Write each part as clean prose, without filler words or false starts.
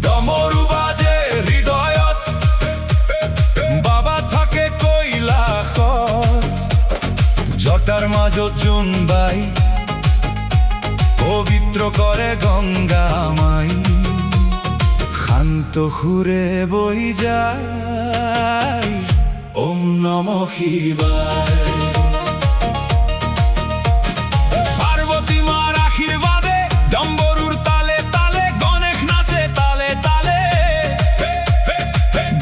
ডমরু বাজে হৃদয়ত, বাবা থাকে কৈলাসত। জটাৰ মাজত জোনবাই পবিত্ৰ কৰে গংগা মাই। শান্ত সুৰে বৈ যায় ওম নমঃ শিৱায়। পাৰ্বতী মাৰ আশীৰ্বাদে ডম্বৰুৰ তালে তালে গণেশ নাচে তালে তালে।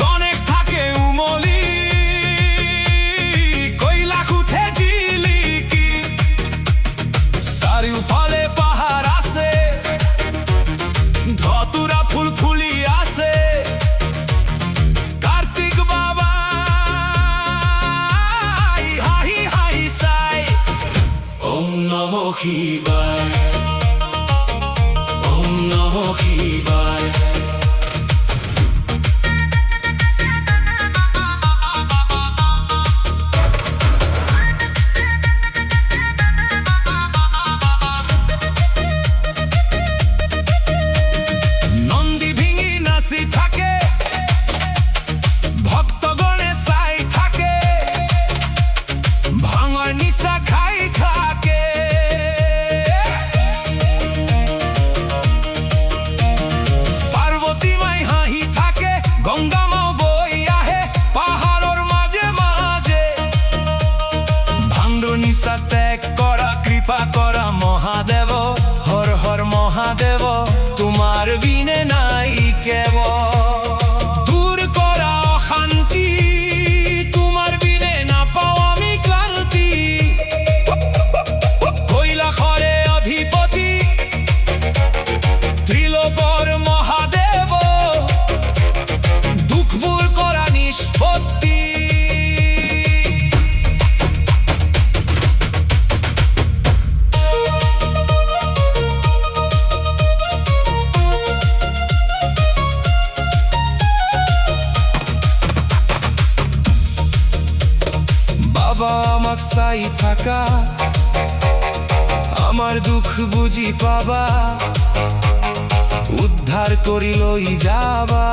গণেশ থাকে উমলি, কৈলাস উঠে জিলিকি। চাৰিওফালে পাহাৰ আছে, ধতুৰা ফুল ফুলি আছে। কাৰ্তিক বাবা হাঁহি হাঁহি চাই ওম নমঃ শিৱায়, ওম নমঃ শিৱায়। নন্দী ভিঙি নাচি থাকে, ভক্তগণে চাই থাকে। ভাঙৰ নিচা খাই থাকে। পাৰ্বতী মাই হাঁহি থাকে, গংগা মাও বৈ আহে পাহাৰৰ মাজে মাজে। ভাণ্ডৰ নিচা ত্যাগ কৰা, কৃপা কৰা মহাদেৱ। হৰ হৰ মহাদেৱ, তোমাৰ বিনে নাই কেৱ। দূৰ কৰা অশান্তি, তোমাৰ বিনে নাপাওঁ আমি ক্লান্তি। কৈলাসৰে অধিপতি, ত্ৰিলোকৰ মহাদেৱ। দুখবোৰ কৰা নিষ্পত্তি। বাবা আমাক চাই থাকা, আমাৰ দুখ বুজি পাবা। উদ্ধাৰ কৰি লৈ যাবা।